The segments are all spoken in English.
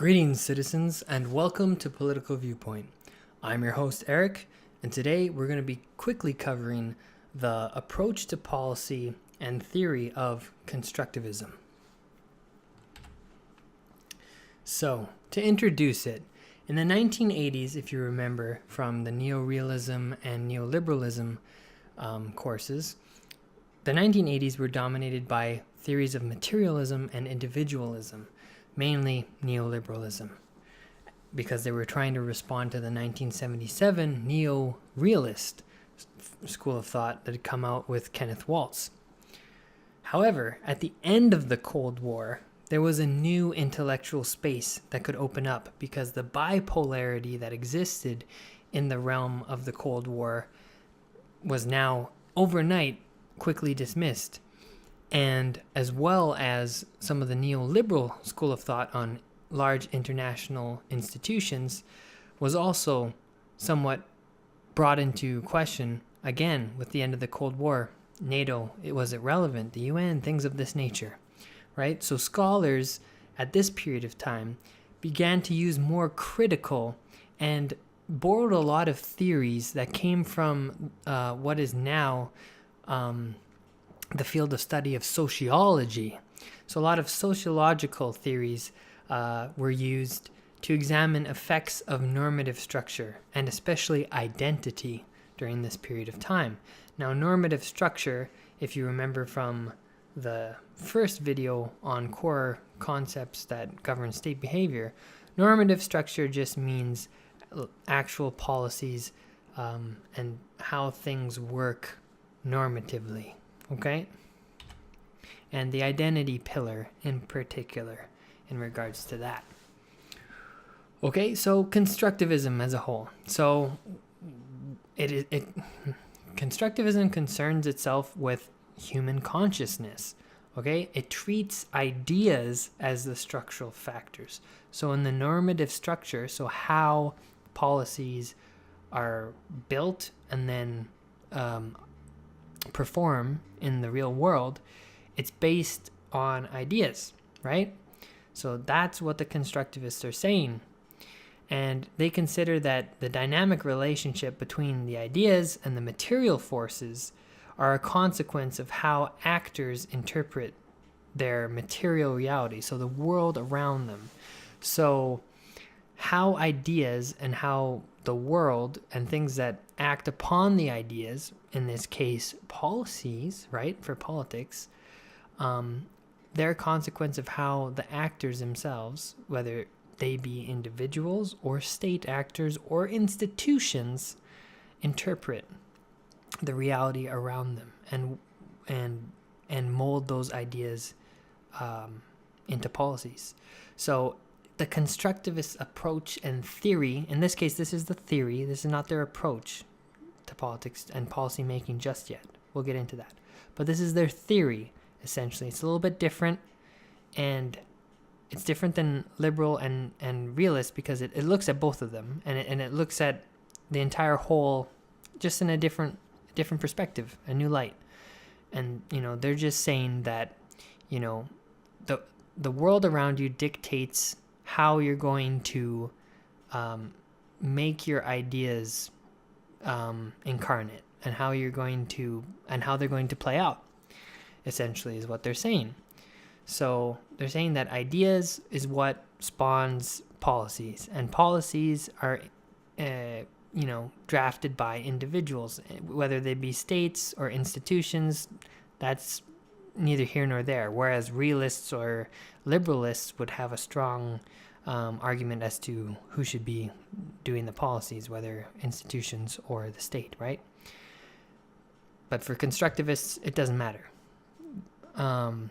Greetings, citizens, and welcome to Political Viewpoint. I'm your host, Eric, and today we're going to be quickly covering the approach to policy and theory of constructivism. So, to introduce it, in the 1980s, if you remember from the neorealism and neoliberalism courses, the 1980s were dominated by theories of materialism and individualism, mainly neoliberalism, because they were trying to respond to the 1977 neo-realist school of thought that had come out with Kenneth Waltz. However, at the end of the Cold War, there was a new intellectual space that could open up because the bipolarity that existed in the realm of the Cold War was now overnight quickly dismissed. And as well as some of the neoliberal school of thought on large international institutions was also somewhat brought into question again with the end of the Cold War. NATO, it was irrelevant, the UN, things of this nature, right? So scholars at this period of time began to use more critical and borrowed a lot of theories that came from what is now the field of study of sociology. So a lot of sociological theories were used to examine effects of normative structure and especially identity during this period of time. Now, normative structure, if you remember from the first video on core concepts that govern state behavior, normative structure just means actual policies and how things work normatively. Okay? And the identity pillar in particular in regards to that. Okay, so constructivism as a whole. So constructivism concerns itself with human consciousness. Okay? It treats ideas as the structural factors. So in the normative structure, so how policies are built and then perform in the real world, it's based on ideas, right? So that's what the constructivists are saying. And they consider that the dynamic relationship between the ideas and the material forces are a consequence of how actors interpret their material reality, so the world around them. So how ideas and how the world and things that act upon the ideas, in this case policies, right, for politics, they're a consequence of how the actors themselves, whether they be individuals or state actors or institutions, interpret the reality around them and mold those ideas into policies. So the constructivist approach and theory, in this case, this is the theory, this is not their approach to politics and policy making just yet. We'll get into that. But this is their theory, essentially. It's a little bit different, and it's different than liberal and realist because it looks at both of them, and it looks at the entire whole just in a different perspective, a new light. And, they're just saying that, the world around you dictates how you're going to make your ideas incarnate and how they're going to play out, essentially, is what they're saying. So they're saying that ideas is what spawns policies, and policies are drafted by individuals, whether they be states or institutions. That's neither here nor there, whereas realists or liberalists would have a strong argument as to who should be doing the policies, whether institutions or the state, right? But for constructivists, it doesn't matter. And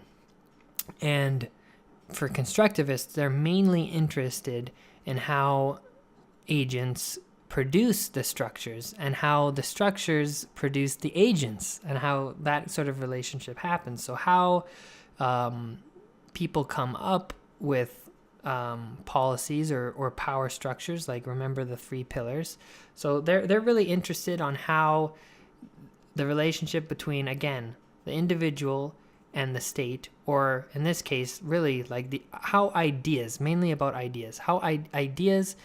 for constructivists, they're mainly interested in how agents produce the structures and how the structures produce the agents and how that sort of relationship happens. So how people come up with policies or power structures, like remember the three pillars. So they're really interested on how the relationship between, again, the individual and the state, or in this case, really like how ideas, mainly about ideas, how ideas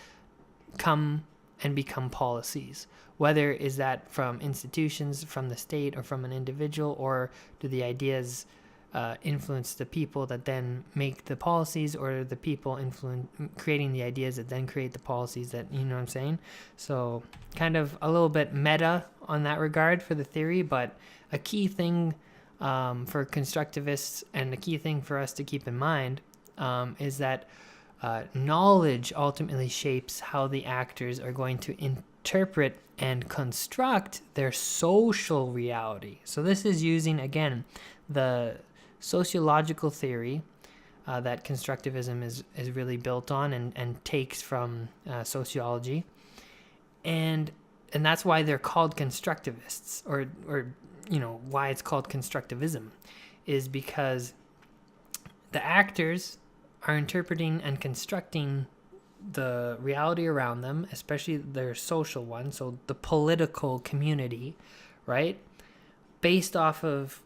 come and become policies. Whether is that from institutions, from the state, or from an individual, or do the ideas influence the people that then make the policies, or the people creating the ideas that then create the policies that, you know what I'm saying? So kind of a little bit meta on that regard for the theory, but a key thing for constructivists, and the key thing for us to keep in mind is that knowledge ultimately shapes how the actors are going to interpret and construct their social reality. So this is using, again, the sociological theory that constructivism is really built on and takes from sociology. And that's why they're called constructivists, or why it's called constructivism, is because the actors are interpreting and constructing the reality around them, especially their social one, so the political community, right, based off of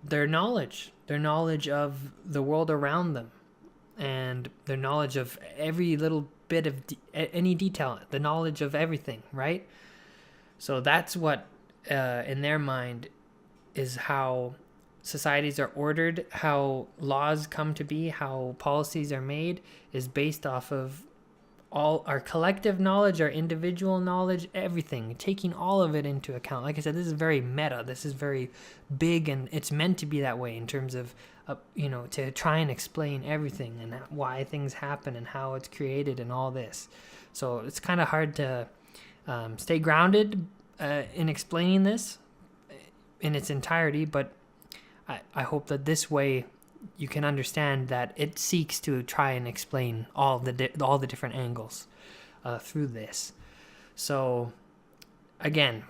their knowledge of the world around them, and their knowledge of every little bit of any detail, the knowledge of everything, right? So that's what, in their mind, is how societies are ordered, how laws come to be, how policies are made, is based off of all our collective knowledge, our individual knowledge, everything, taking all of it into account. Like I said, this is very meta. This is very big, and it's meant to be that way in terms of, to try and explain everything and why things happen and how it's created and all this. So it's kind of hard to stay grounded in explaining this in its entirety, but I hope that this way you can understand that it seeks to try and explain all the different angles through this. So again,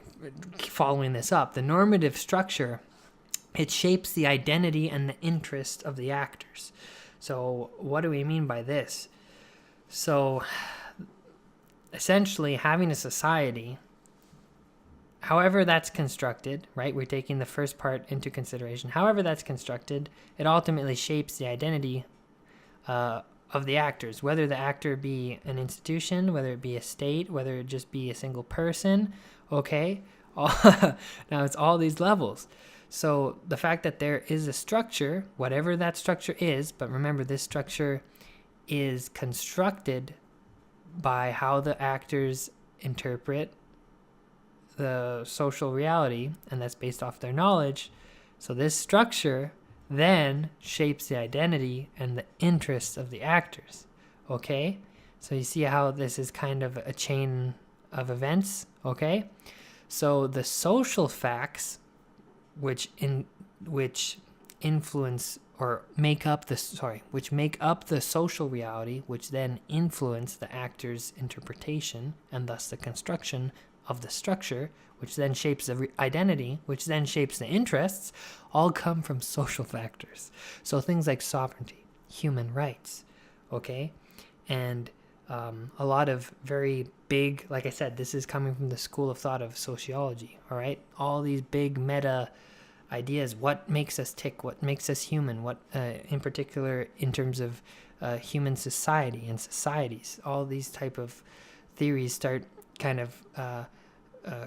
following this up, the normative structure, it shapes the identity and the interest of the actors. So what do we mean by this? So essentially, having a society, however that's constructed, right? We're taking the first part into consideration. However that's constructed, it ultimately shapes the identity of the actors, whether the actor be an institution, whether it be a state, whether it just be a single person, okay? Now it's all these levels. So the fact that there is a structure, whatever that structure is, but remember this structure is constructed by how the actors interpret the social reality, and that's based off their knowledge. So this structure then shapes the identity and the interests of the actors. Okay? So you see how this is kind of a chain of events, okay? So the social facts which influence or make up the social reality, which then influence the actor's interpretation and thus the construction of the structure, which then shapes the identity, which then shapes the interests, all come from social factors. So things like sovereignty, human rights, okay? And a lot of very big, like I said, this is coming from the school of thought of sociology, all right? All these big meta ideas, what makes us tick, what makes us human, what in particular in terms of human society and societies, all these type of theories start kind of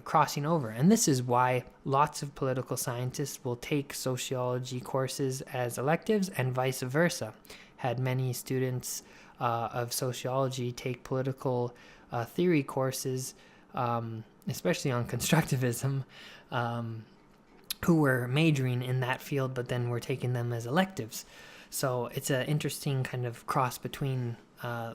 crossing over. And this is why lots of political scientists will take sociology courses as electives and vice versa. Had many students of sociology take political theory courses, especially on constructivism, who were majoring in that field, but then were taking them as electives. So it's an interesting kind of cross between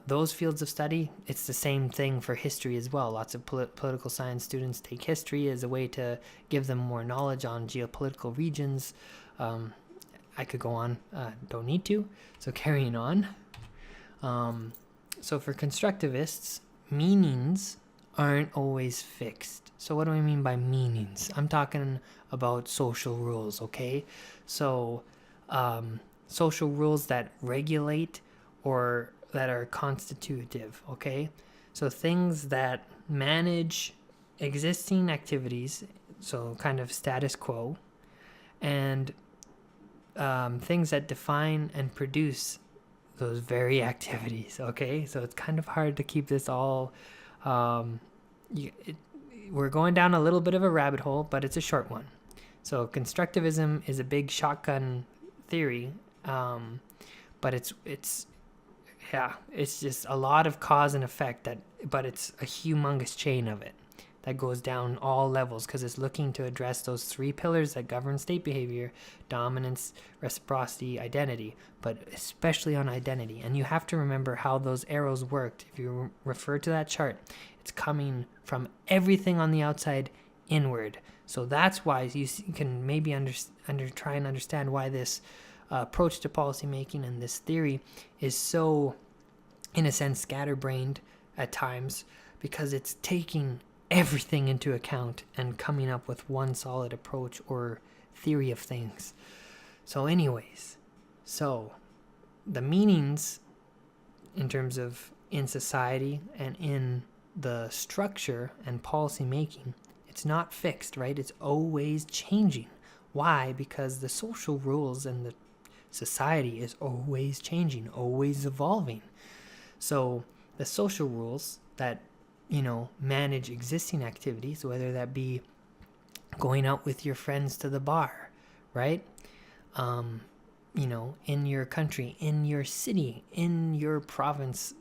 those fields of study. It's the same thing for history as well. Lots of political science students take history as a way to give them more knowledge on geopolitical regions. I could go on, don't need to, so carrying on. So for constructivists, meanings aren't always fixed. So what do I mean by meanings? I'm talking about social rules, okay? So social rules that regulate or that are constitutive, okay? So things that manage existing activities, so kind of status quo, and things that define and produce those very activities. Okay, so it's kind of hard to keep this all. We're going down a little bit of a rabbit hole, but it's a short one. So constructivism is a big shotgun theory, but it's just a lot of cause and effect but it's a humongous chain of it that goes down all levels, because it's looking to address those three pillars that govern state behavior: dominance, reciprocity, identity, but especially on identity. And you have to remember how those arrows worked. If you refer to that chart, it's coming from everything on the outside inward. So that's why you can maybe try and understand why this approach to policymaking and this theory is so, in a sense, scatterbrained at times, because it's taking everything into account and coming up with one solid approach or theory of things. So anyways, the meanings in terms of in society and in the structure and policy making, it's not fixed, right? It's always changing. Why? Because the social rules and the society is always changing, always evolving. So the social rules that manage existing activities, whether that be going out with your friends to the bar, right? In your country, in your city, in your province,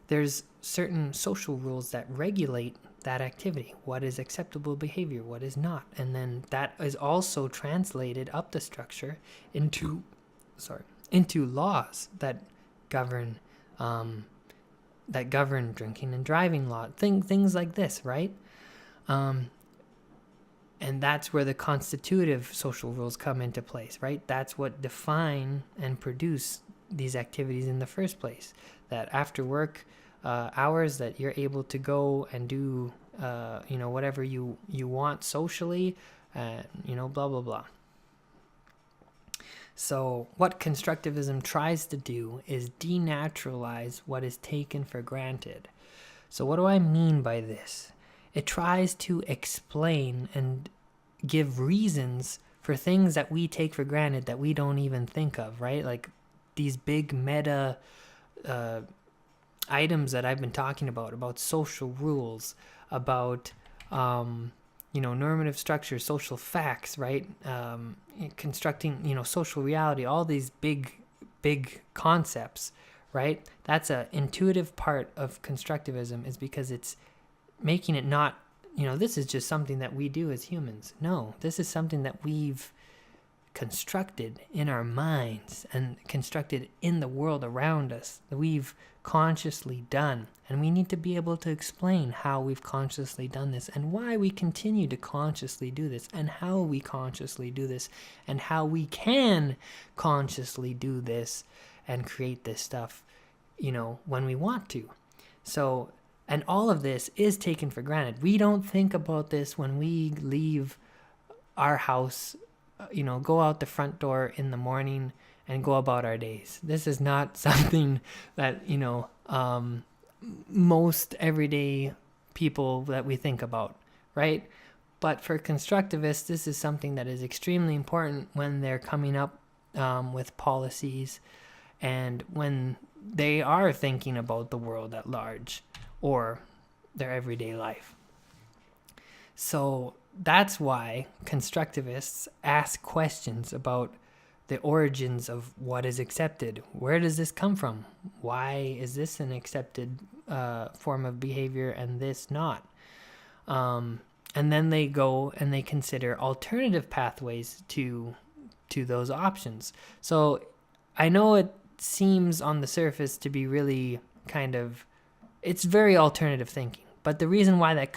there's certain social rules that regulate that activity. What is acceptable behavior? What is not? And then that is also translated up the structure into laws that govern drinking and driving law, things like this, right? And that's where the constitutive social rules come into place, right? That's what define and produce these activities in the first place. That after work hours, that you're able to go and do, whatever you want socially, blah, blah, blah. So what constructivism tries to do is denaturalize what is taken for granted. So what do I mean by this? It tries to explain and give reasons for things that we take for granted that we don't even think of, right? Like these big meta items that I've been talking about social rules, about normative structure, social facts, right? Constructing, social reality, all these big concepts, right? That's an intuitive part of constructivism, is because it's making it not, this is just something that we do as humans. No, this is something that we've constructed in our minds and constructed in the world around us, that we've consciously done. And we need to be able to explain how we've consciously done this, and why we continue to consciously do this, and how we consciously do this, and how we can consciously do this and create this stuff, when we want to. So, and all of this is taken for granted. We don't think about this when we leave our house, go out the front door in the morning and go about our days. This is not something that, most everyday people that we think about, right? But for constructivists, this is something that is extremely important when they're coming up with policies, and when they are thinking about the world at large or their everyday life. So that's why constructivists ask questions about the origins of what is accepted. Where does this come from? Why is this an accepted form of behavior and this not? And then they go and they consider alternative pathways to those options. So I know it seems on the surface to be really it's very alternative thinking. But the reason why the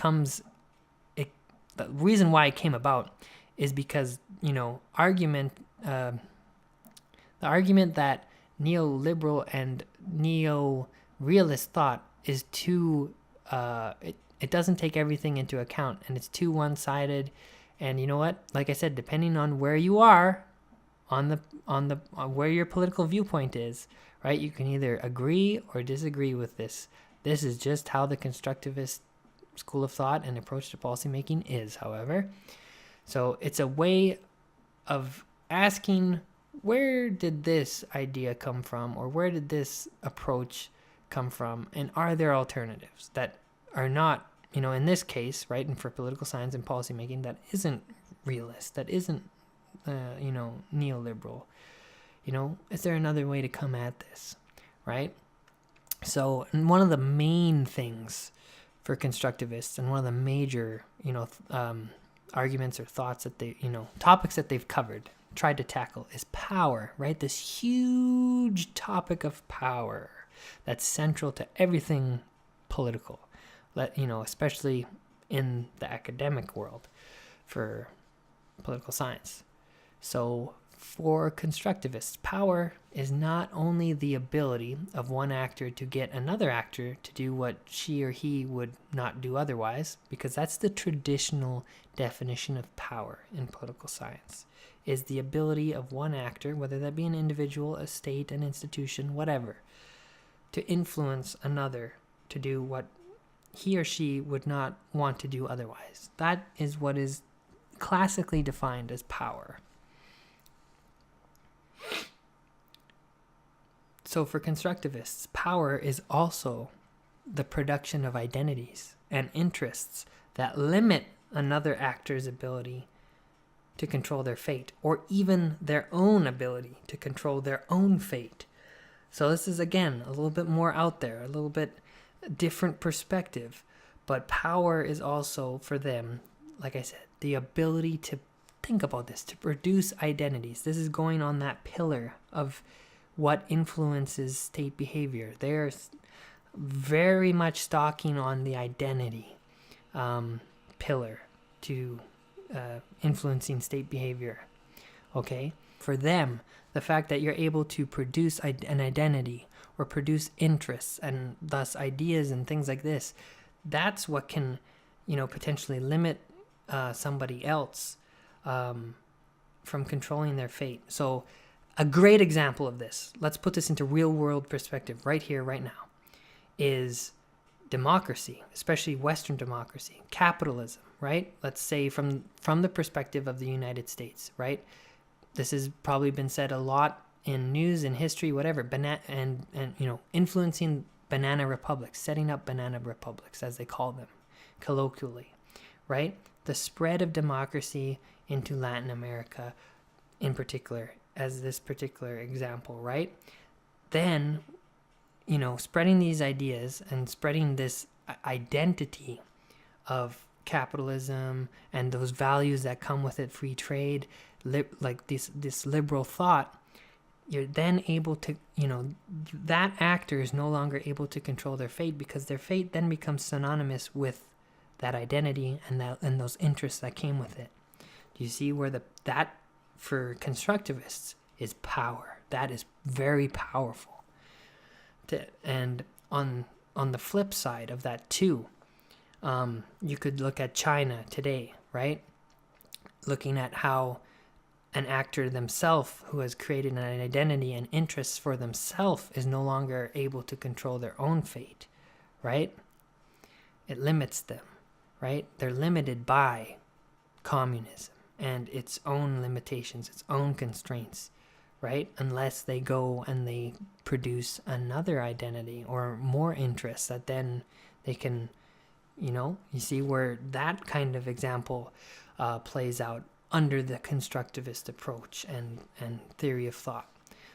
reason why it came about is because, the argument that neoliberal and neo-realist thought is too, it doesn't take everything into account, and it's too one-sided. And you know what? Like I said, depending on where you are, on where your political viewpoint is, right? You can either agree or disagree with this. This is just how the constructivist school of thought and approach to policymaking is, however. So it's a way of asking, where did this idea come from, or where did this approach come from, and are there alternatives that are not, in this case, right, and for political science and policymaking, that isn't realist, that isn't, neoliberal? Is there another way to come at this, right? So, and one of the main things for constructivists, and one of the major, arguments or thoughts that they, topics that they've tried to tackle, is power, right? This huge topic of power that's central to everything political, especially in the academic world for political science. So for constructivists, power is not only the ability of one actor to get another actor to do what she or he would not do otherwise, because that's the traditional definition of power in political science, is the ability of one actor, whether that be an individual, a state, an institution, whatever, to influence another to do what he or she would not want to do otherwise. That is what is classically defined as power. So for constructivists, power is also the production of identities and interests that limit another actor's ability to control their fate, or even their own ability to control their own fate. So this is, again, a little bit more out there, a little bit different perspective. But power is also, for them, like I said, the ability to think about this, to produce identities. This is going on that pillar of what influences state behavior. They're very much stalking on the identity pillar to influencing state behavior. Okay? For them, the fact that you're able to produce an identity or produce interests and thus ideas and things like this, that's what can, potentially limit somebody else from controlling their fate. So a great example of this, let's put this into real world perspective right here, right now, is democracy, especially Western democracy, capitalism, right? Let's say from the perspective of the United States, right? This has probably been said a lot in news and history, whatever, influencing banana republics, setting up banana republics, as they call them colloquially, right? The spread of democracy into Latin America in particular, as this particular example, right? Then, spreading these ideas and spreading this identity of capitalism and those values that come with it, free trade, like this liberal thought, you're then able to, that actor is no longer able to control their fate, because their fate then becomes synonymous with that identity and those interests that came with it. Do you see where that for constructivists is power? That is very powerful. And on the flip side of that too, you could look at China today, right? Looking at how an actor themselves who has created an identity and interests for themselves is no longer able to control their own fate, right? It limits them, right? They're limited by communism and its own limitations, its own constraints, right? Unless they go and they produce another identity or more interests that then they can, you see where that kind of example plays out under the constructivist approach and theory of thought.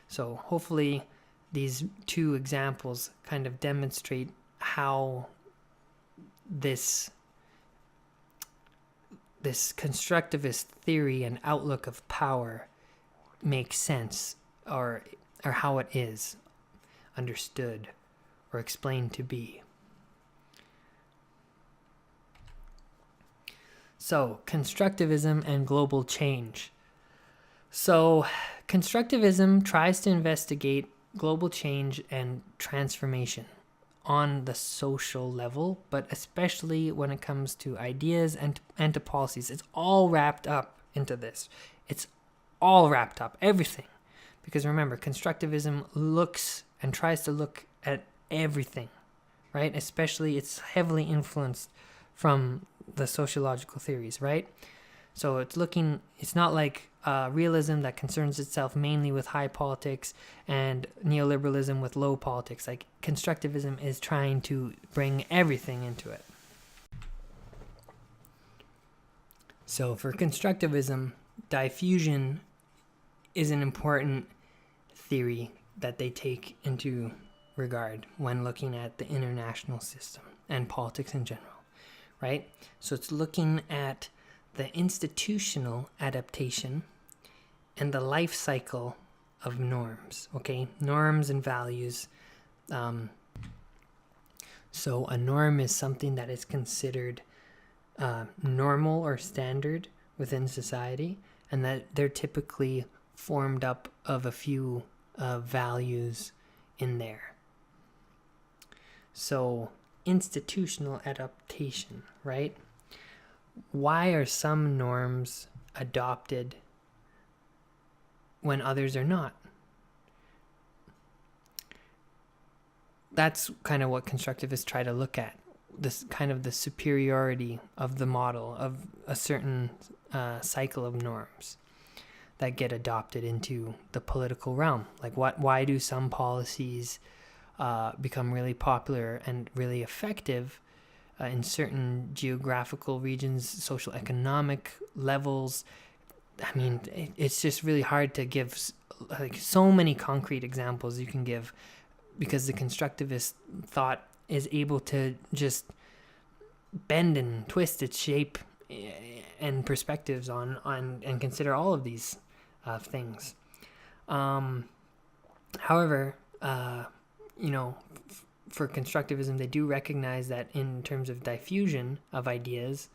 So hopefully these two examples kind of demonstrate how this constructivist theory and outlook of power makes sense, or how it is understood or explained to be. So, constructivism and global change. So, constructivism tries to investigate global change and transformation on the social level, but especially when it comes to ideas and to policies. It's all wrapped up into this. It's all wrapped up, everything. Because remember, constructivism looks and tries to look at everything, right? Especially it's heavily influenced from the sociological theories, right? So it's not like realism that concerns itself mainly with high politics and neoliberalism with low politics. Like constructivism is trying to bring everything into it. So for constructivism, diffusion is an important theory that they take into regard when looking at the international system and politics in general, right? So it's looking at the institutional adaptation and the life cycle of norms, okay? Norms and values. So a norm is something that is considered normal or standard within society, and that they're typically formed up of a few values in there. So institutional adaptation, right? Why are some norms adopted when others are not? That's kind of what constructivists try to look at. This kind of the superiority of the model of a certain cycle of norms that get adopted into the political realm. Like why do some policies become really popular and really effective in certain geographical regions, social economic levels? I mean, it's just really hard to give like so many concrete examples you can give, because the constructivist thought is able to just bend and twist its shape and perspectives on and consider all of these things. However, for constructivism, they do recognize that in terms of diffusion of ideas,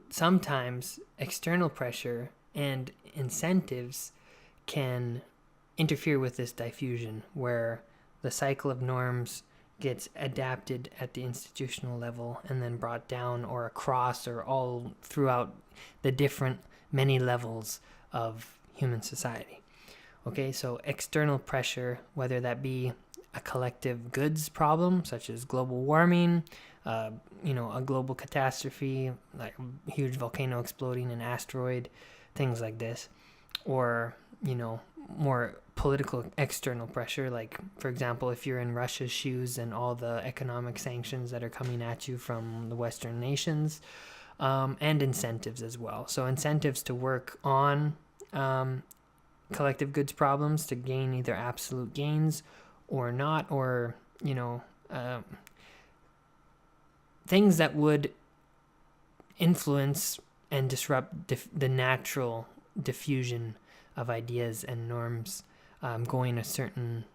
sometimes external pressure and incentives can interfere with this diffusion, where the cycle of norms gets adapted at the institutional level and then brought down or across or all throughout the different many levels of human society. Okay, so external pressure, whether that be a collective goods problem such as global warming, a global catastrophe like a huge volcano exploding, an asteroid, things like this, or more political external pressure, like for example, if you're in Russia's shoes and all the economic sanctions that are coming at you from the Western nations, and incentives as well. So incentives to work on collective goods problems to gain either absolute gains or not, or things that would influence and disrupt the natural diffusion of ideas and norms going a certain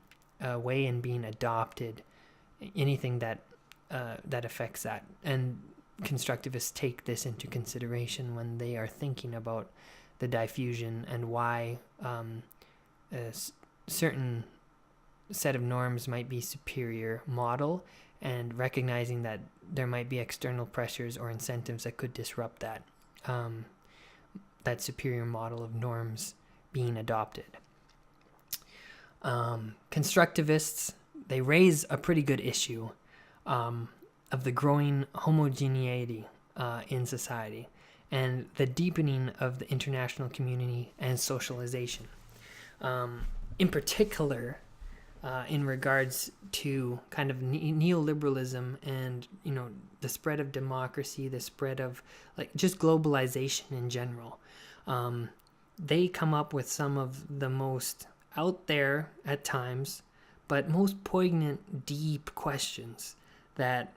way and being adopted, anything that affects that. And constructivists take this into consideration when they are thinking about the diffusion and why a certain set of norms might be superior model, and recognizing that there might be external pressures or incentives that could disrupt that superior model of norms being adopted. Constructivists, they raise a pretty good issue of the growing homogeneity in society and the deepening of the international community and socialization. In particular, in regards to kind of neoliberalism and, the spread of democracy, the spread of just globalization in general. They come up with some of the most out there at times, but most poignant, deep questions that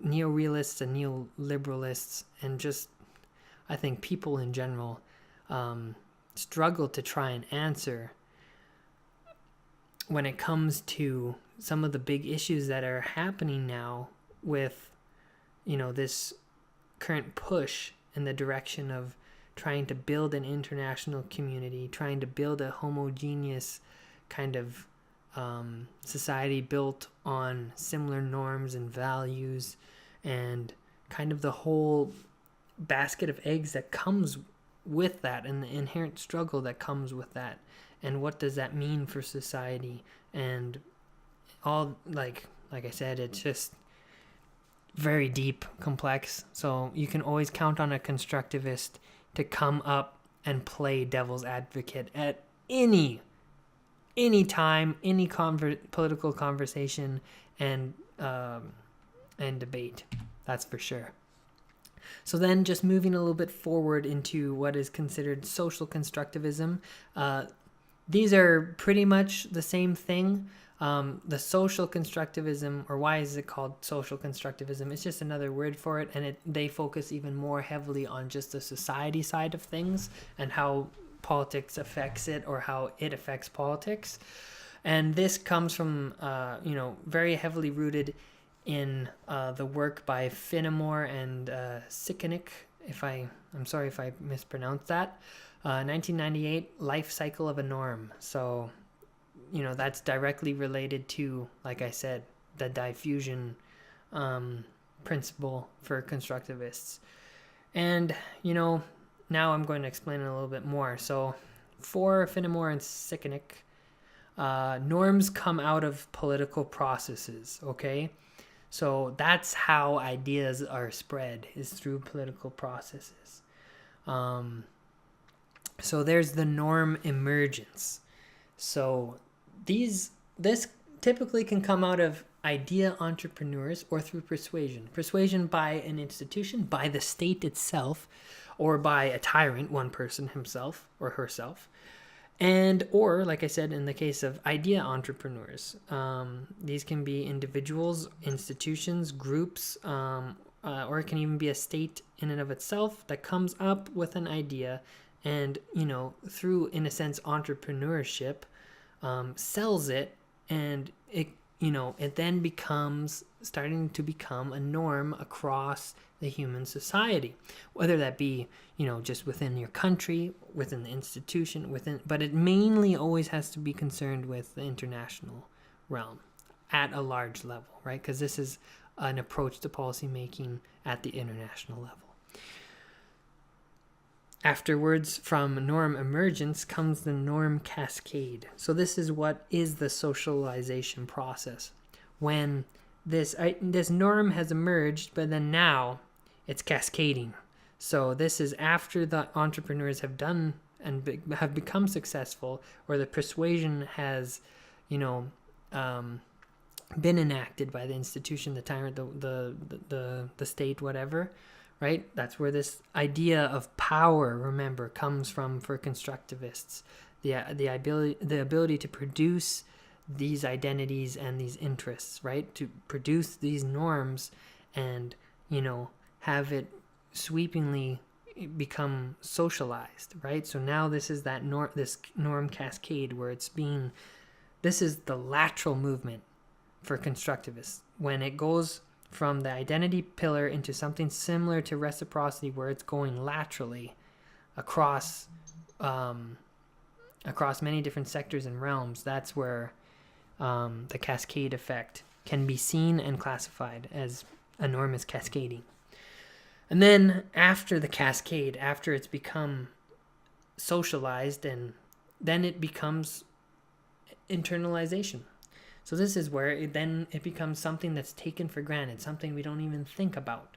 neorealists and neoliberalists and just, I think, people in general struggle to try and answer when it comes to some of the big issues that are happening now with, this current push in the direction of trying to build an international community, trying to build a homogeneous kind of society built on similar norms and values, and kind of the whole basket of eggs that comes with that, and the inherent struggle that comes with that, and what does that mean for society, and all, like I said, it's just very deep, complex. So you can always count on a constructivist to come up and play devil's advocate at any time, any political conversation and debate. That's for sure. So then just moving a little bit forward into what is considered social constructivism. These are pretty much the same thing. The social constructivism, or why is it called social constructivism? It's just another word for it, and they focus even more heavily on just the society side of things and how politics affects it, or how it affects politics. And this comes from, very heavily rooted in the work by Fenimore and Sikonic. I'm sorry if I mispronounced that. 1998, Life Cycle of a Norm. So, that's directly related to, like I said, the diffusion principle for constructivists. And, now I'm going to explain it a little bit more. So, for Fenimore and Sikonic, norms come out of political processes, okay? So that's how ideas are spread, is through political processes. So there's the norm emergence. So this typically can come out of idea entrepreneurs or through persuasion. Persuasion by an institution, by the state itself, or by a tyrant, one person himself or herself. Or, like I said, in the case of idea entrepreneurs, these can be individuals, institutions, groups, or it can even be a state in and of itself that comes up with an idea and, through, in a sense, entrepreneurship, sells it, and it then starting to become a norm across the human society, whether that be, just within your country, within the institution, but it mainly always has to be concerned with the international realm at a large level, right? Because this is an approach to policy making at the international level. Afterwards, from norm emergence comes the norm cascade. So this is what is the socialization process. When this norm has emerged, but then now it's cascading. So this is after the entrepreneurs have done and have become successful, or the persuasion has, been enacted by the institution, the tyrant, the state, whatever, right? That's where this idea of power, remember, comes from for constructivists. The ability to produce these identities and these interests, right? To produce these norms and, have it sweepingly become socialized, right? So now this is that this norm cascade where this is the lateral movement for constructivists, when it goes from the identity pillar into something similar to reciprocity, where it's going laterally across many different sectors and realms. That's where the cascade effect can be seen and classified as a norm is cascading. And then after the cascade, after it's become socialized, and then it becomes internalization. So this is where it becomes something that's taken for granted, something we don't even think about.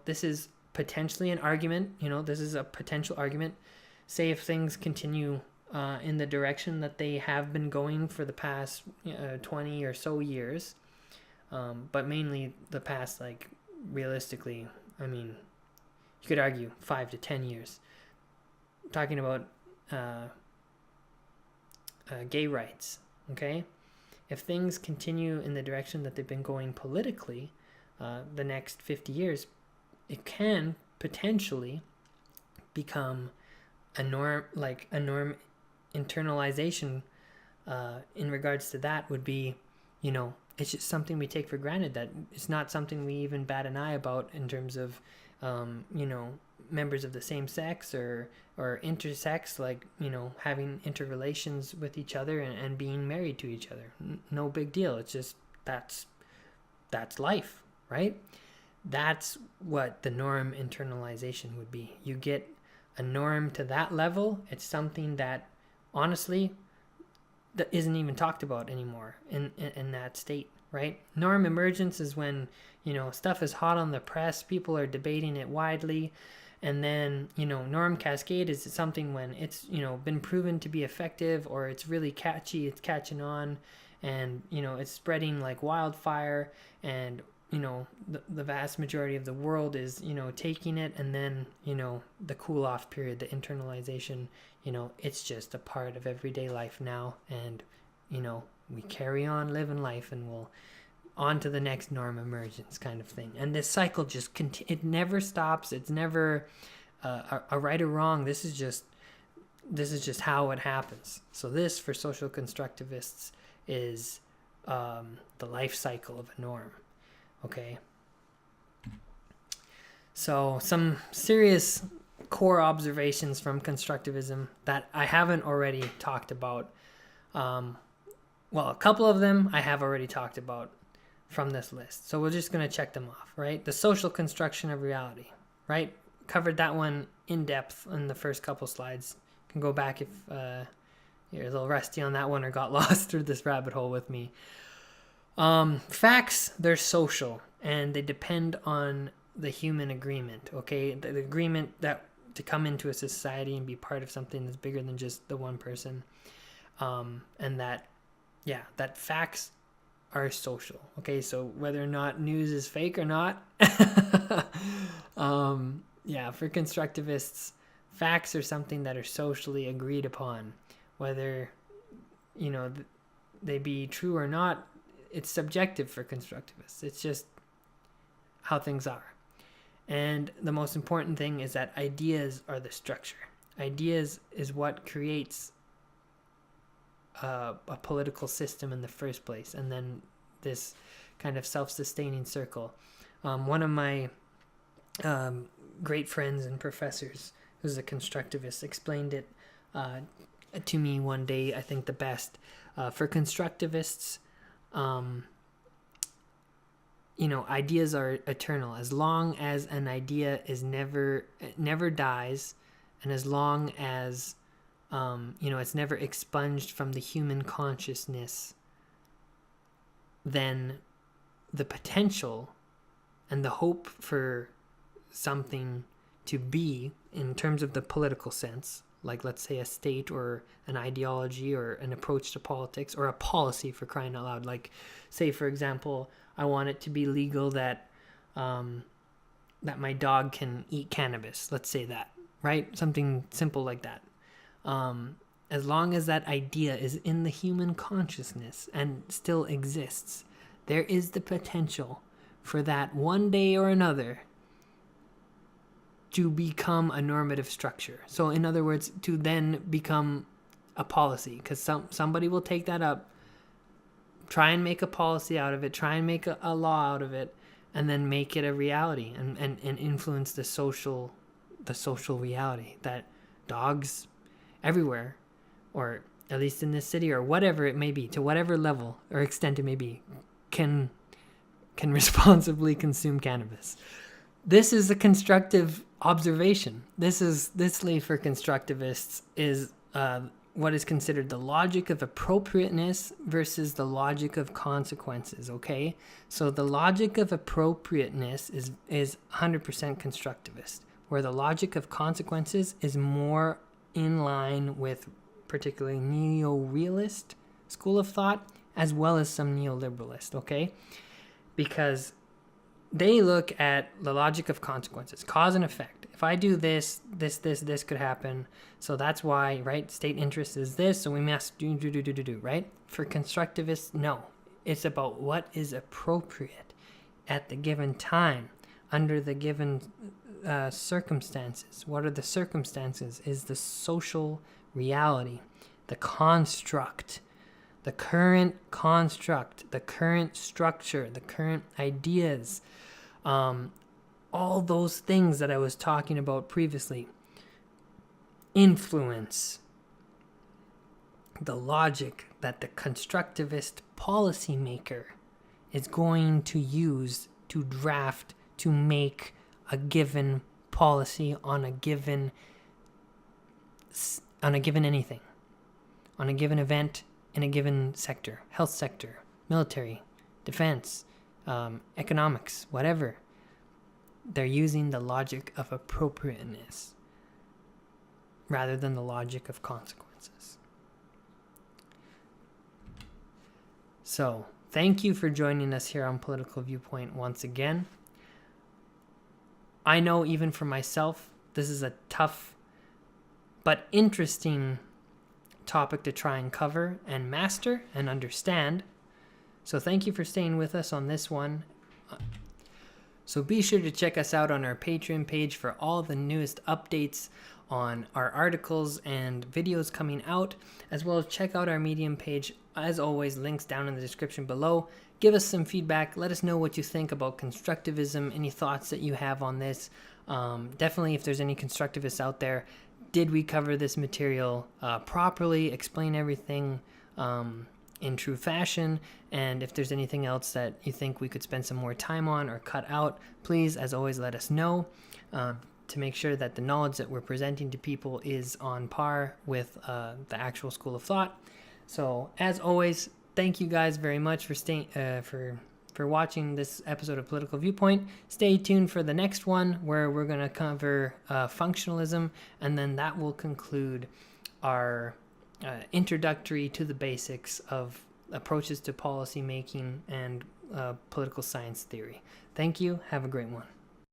This is potentially an argument. This is a potential argument. Say if things continue in the direction that they have been going for the past 20 or so years, but mainly the past, realistically, you could argue 5 to 10 years. Talking about gay rights, okay? If things continue in the direction that they've been going politically, the next 50 years, it can potentially become a norm internalization. In regards to that would be, it's just something we take for granted, that it's not something we even bat an eye about in terms of, members of the same sex or intersex, having interrelations with each other and being married to each other. No big deal. It's just, that's life, right? That's what the norm internalization would be. You get a norm to that level. It's something that, honestly, that isn't even talked about anymore in that state, right? Norm emergence is when, stuff is hot on the press, people are debating it widely, and then, norm cascade is something when it's, been proven to be effective, or it's really catchy, it's catching on, and, it's spreading like wildfire, and, the vast majority of the world is, taking it, and then, the cool off period, the internalization, it's just a part of everyday life now, and, we carry on living life, and we'll on to the next norm emergence kind of thing. And this cycle just it never stops. It's never a right or wrong. This is just how it happens. So this, for social constructivists, is the life cycle of a norm. Okay. So some serious core observations from constructivism that I haven't already talked about. Well, a couple of them I have already talked about from this list. So we're just going to check them off, right? The social construction of reality, right? Covered that one in depth in the first couple slides. You can go back if you're a little rusty on that one or got lost through this rabbit hole with me. Facts, they're social, and they depend on the human agreement, okay? The agreement that to come into a society and be part of something that's bigger than just the one person. And that facts are social, okay? So whether or not news is fake or not, for constructivists, facts are something that are socially agreed upon. Whether, they be true or not, it's subjective for constructivists. It's just how things are. And the most important thing is that ideas are the structure. Ideas is what creates a political system in the first place, and then this kind of self-sustaining circle. One of my great friends and professors, who's a constructivist, explained it to me one day, I think the best. For constructivists, ideas are eternal. As long as an idea is never dies, and as long as it's never expunged from the human consciousness, then the potential and the hope for something to be, in terms of the political sense, like let's say a state or an ideology or an approach to politics or a policy, for crying out loud. Like, say, for example, I want it to be legal that my dog can eat cannabis. Let's say that, right? Something simple like that. As long as that idea is in the human consciousness and still exists, there is the potential for that one day or another to become a normative structure. So in other words, to then become a policy, because somebody will take that up, try and make a policy out of it, try and make a law out of it, and then make it a reality and influence the social reality that dogs everywhere, or at least in this city, or whatever it may be, to whatever level or extent it may be, can responsibly consume cannabis. This is a constructive observation. This lead for constructivists is what is considered the logic of appropriateness versus the logic of consequences, okay? So the logic of appropriateness is 100% constructivist, where the logic of consequences is more in line with particularly neo-realist school of thought, as well as some neoliberalist, okay? Because they look at the logic of consequences, cause and effect. If I do this could happen. So that's why, right? State interest is this, so we must do, right? For constructivists, no. It's about what is appropriate at the given time, under the given circumstances. What are the circumstances? Is the social reality, the construct, the current construct, the current structure, the current ideas, all those things that I was talking about previously, influence the logic that the constructivist policymaker is going to use to draft, to make a given policy on a given anything, on a given event in a given sector, health sector, military, defense, economics, whatever. They're using the logic of appropriateness rather than the logic of consequences. So, thank you for joining us here on Political Viewpoint once again. I know even for myself, this is a tough but interesting topic to try and cover and master and understand. So thank you for staying with us on this one. So be sure to check us out on our Patreon page for all the newest updates on our articles and videos coming out, as well as check out our Medium page. As always, links down in the description below. Give us some feedback. Let us know what you think about constructivism, any thoughts that you have on this. Definitely, if there's any constructivists out there, did we cover this material properly, explain everything in true fashion? And if there's anything else that you think we could spend some more time on or cut out, please, as always, let us know to make sure that the knowledge that we're presenting to people is on par with the actual school of thought. So, as always, thank you guys very much for staying for watching this episode of Political Viewpoint. Stay tuned for the next one where we're going to cover functionalism, and then that will conclude our introductory to the basics of approaches to policy making and political science theory. Thank you. Have a great one.